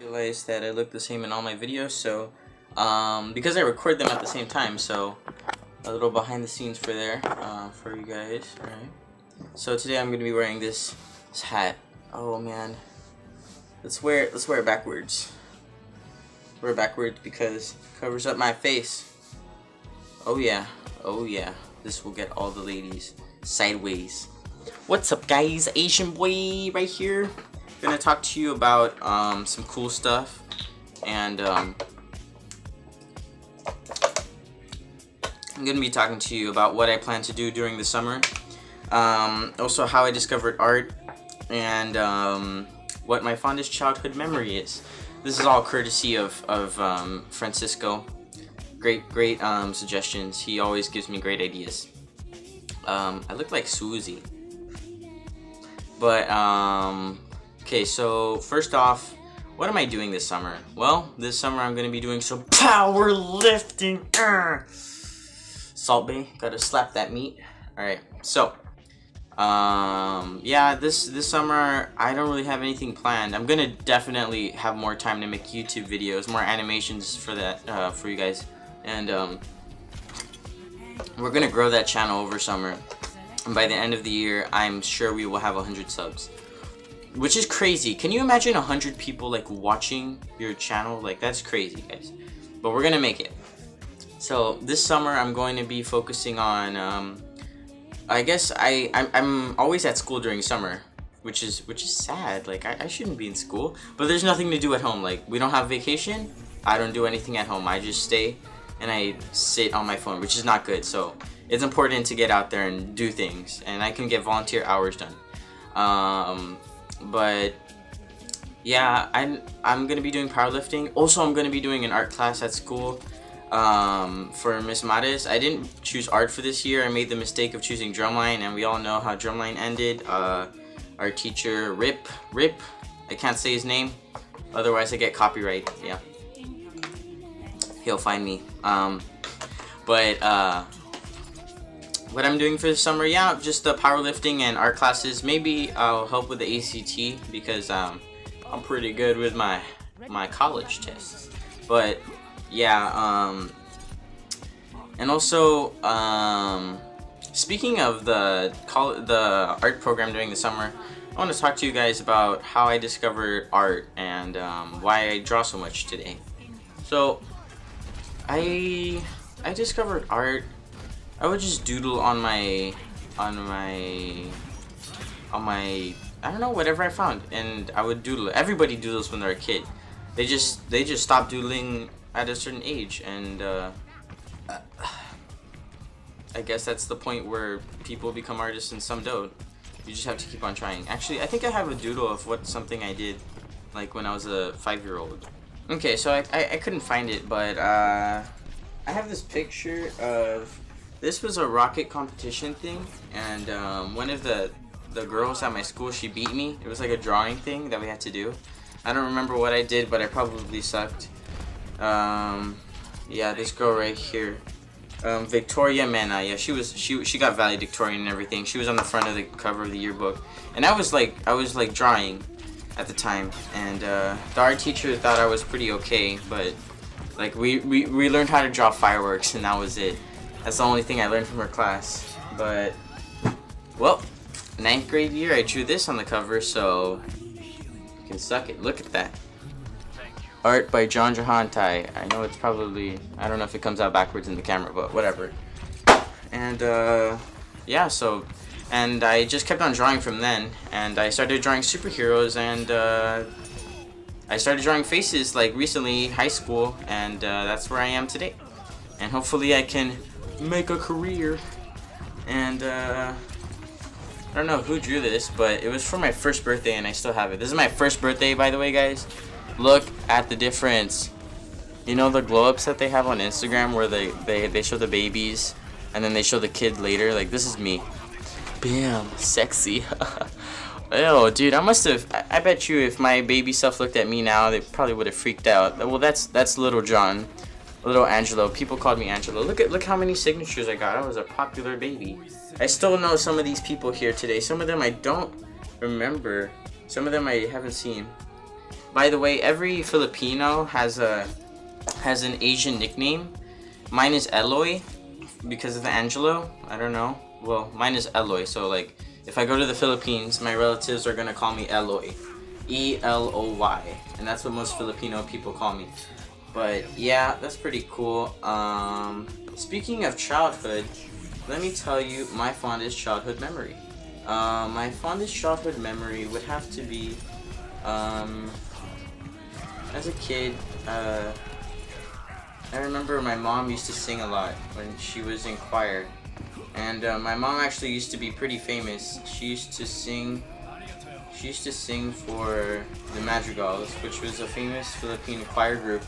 Realized that I look the same in all my videos, so because I record them at the same time, so a little behind the scenes for for you guys. Alright, so today I'm gonna be wearing this hat. Oh man, let's wear it backwards. Wear it backwards because it covers up my face. Oh yeah, this will get all the ladies sideways. What's up guys, Asian boy right here. Gonna talk to you about some cool stuff, and I'm gonna be talking to you about what I plan to do during the summer, also how I discovered art, and what my fondest childhood memory is. This is all courtesy of Francisco. Great suggestions. He always gives me great ideas. I look like Susie, but okay, so first off, what am I doing this summer? Well, this summer I'm going to be doing some powerlifting. Salt Bay, gotta slap that meat. Alright, so, yeah, this summer I don't really have anything planned. I'm going to definitely have more time to make YouTube videos, more animations for that, for you guys. And, we're going to grow that channel over summer. And by the end of the year, I'm sure we will have 100 subs. Which is crazy. Can you imagine 100 people like watching your channel? Like, that's crazy, guys. But we're gonna make it. So this summer I'm going to be focusing on I guess I'm always at school during summer, which is sad. Like, I shouldn't be in school, but there's nothing to do at home. Like, we don't have vacation. I don't do anything at home. I just stay and I sit on my phone, which is not good. So it's important to get out there and do things, and I can get volunteer hours done. But yeah, I'm gonna be doing powerlifting. Also, I'm gonna be doing an art class at school for Miss Mares. I didn't choose art for this year. I made the mistake of choosing drumline, and we all know how drumline ended. Our teacher, Rip, I can't say his name, otherwise I get copyright. Yeah, he'll find me. What I'm doing for the summer, yeah, just the powerlifting and art classes. Maybe I'll help with the ACT because I'm pretty good with my college tests. But yeah, and also speaking of the art program during the summer, I want to talk to you guys about how I discovered art and why I draw so much today. So I discovered art. I would just doodle on my I don't know, whatever I found, and I would doodle. Everybody doodles when they're a kid. They just stop doodling at a certain age, and I guess that's the point where people become artists and some don't. You just have to keep on trying. Actually, I think I have a doodle of something I did like when I was a 5-year-old. Okay, so I couldn't find it, but I have this picture of. This was a rocket competition thing, and one of the girls at my school, she beat me. It was like a drawing thing that we had to do. I don't remember what I did, but I probably sucked. Yeah, this girl right here, Victoria Mena. Yeah, she got valedictorian and everything. She was on the front of the cover of the yearbook, and I was like drawing at the time, and the art teacher thought I was pretty okay, but like we learned how to draw fireworks, and that was it. That's the only thing I learned from her class. But, well, 9th grade year, I drew this on the cover, so you can suck it. Look at that. Art by John Jahantai. I know it's probably, I don't know if it comes out backwards in the camera, but whatever. And, yeah, so, and I just kept on drawing from then, and I started drawing superheroes, and, I started drawing faces, like, recently, high school, and, that's where I am today. And hopefully I can make a career. And I don't know who drew this, but it was for my first birthday and I still have it. This is my first birthday, by the way, guys. Look at the difference. You know the glow ups that they have on Instagram where they show the babies and then they show the kid later? Like, this is me. Bam, sexy. Oh, dude, I bet you if my baby self looked at me now, they probably would have freaked out. Well, that's little John. Little Angelo. People called me Angelo. Look how many signatures I got. I was a popular baby. I still know some of these people here today. Some of them I don't remember. Some of them I haven't seen. By the way, every Filipino has an Asian nickname. Mine is Eloy because of the Angelo. I don't know. Well, mine is Eloy. So like, if I go to the Philippines, my relatives are gonna call me Eloy, Eloy, and that's what most Filipino people call me. But yeah, that's pretty cool. Speaking of childhood, let me tell you my fondest childhood memory. My fondest childhood memory would have to be, as a kid, I remember my mom used to sing a lot when she was in choir. And my mom actually used to be pretty famous. She used to sing for the Madrigals, which was a famous Philippine choir group.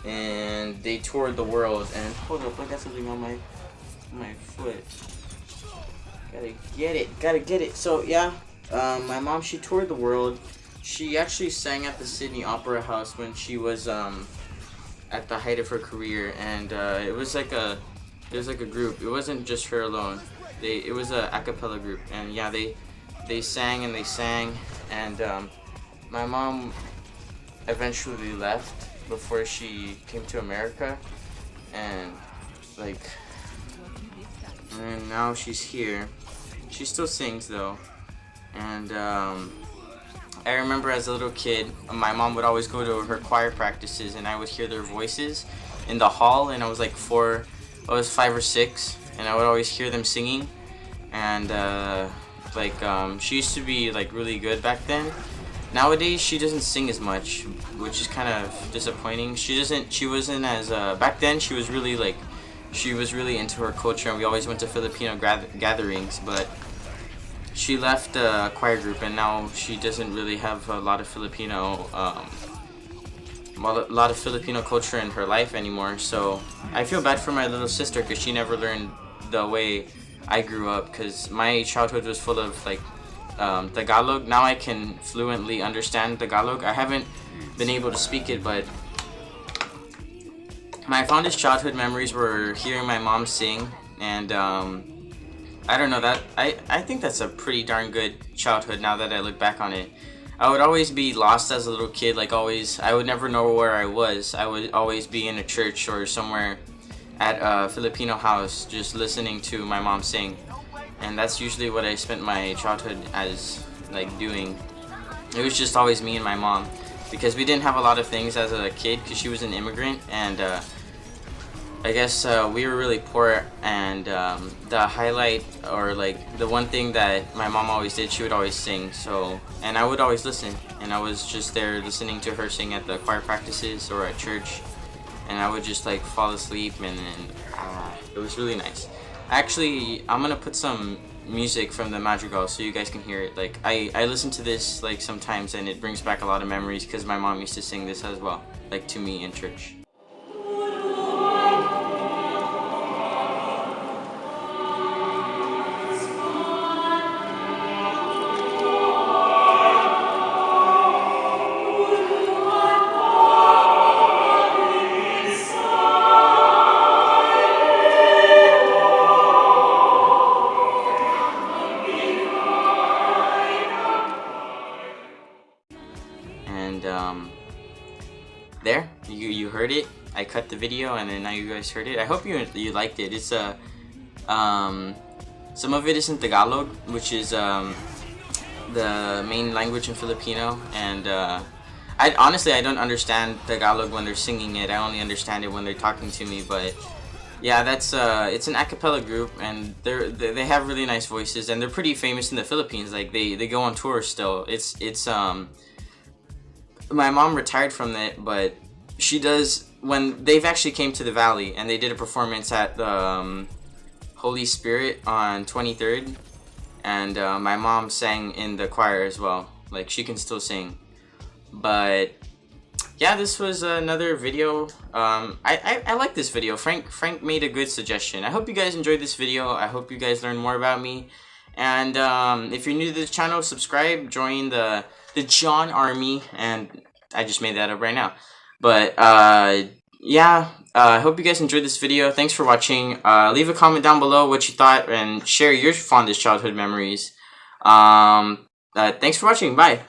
And they toured the world. And hold up, I got something on my foot. Gotta get it. So yeah, my mom, she toured the world. She actually sang at the Sydney Opera House when she was at the height of her career, and it was like a group. It wasn't just her alone. It was a cappella group, and yeah, they sang and they sang, and my mom eventually left before she came to America, and now she's here. She still sings though, and I remember as a little kid, my mom would always go to her choir practices, and I would hear their voices in the hall, and I was like 5 or 6, and I would always hear them singing, and she used to be like really good back then. Nowadays she doesn't sing as much, which is kind of disappointing. She wasn't as back then. She was really into her culture, and we always went to Filipino gatherings, but she left a choir group, and now she doesn't really have a lot of Filipino culture in her life anymore. So I feel bad for my little sister because she never learned the way I grew up, because my childhood was full of Tagalog. Now I can fluently understand Tagalog. I haven't been able to speak it, but my fondest childhood memories were hearing my mom sing, and I don't know, that I think that's a pretty darn good childhood now that I look back on it. I would always be lost as a little kid, I would never know where I was. I would always be in a church or somewhere at a Filipino house just listening to my mom sing. And that's usually what I spent my childhood as doing. It was just always me and my mom, because we didn't have a lot of things as a kid because she was an immigrant, and I guess we were really poor, and the highlight, or the one thing that my mom always did, she would always sing. So, and I would always listen, and I was just there listening to her sing at the choir practices or at church, and I would just fall asleep, and it was really nice. Actually, I'm gonna put some music from the Madrigal so you guys can hear it. I listen to this sometimes, and it brings back a lot of memories because my mom used to sing this as well, to me in church. And there, you heard it. I cut the video, and then now you guys heard it. I hope you liked it. It's some of it is in Tagalog, which is the main language in Filipino, and I honestly don't understand Tagalog when they're singing it. I only understand it when they're talking to me. But yeah, that's it's an a cappella group, and they have really nice voices, and they're pretty famous in the Philippines. They go on tour still. It's my mom retired from it, but she does, when they've actually came to the Valley, and they did a performance at the Holy Spirit on 23rd, and my mom sang in the choir as well. She can still sing. But yeah, this was another video. I like this video. Frank made a good suggestion. I hope you guys enjoyed this video. I hope you guys learned more about me. And if you're new to the channel, subscribe, join the John Army, and I just made that up right now. But yeah, I hope you guys enjoyed this video. Thanks for watching. Leave a comment down below what you thought, and share your fondest childhood memories. Thanks for watching. Bye.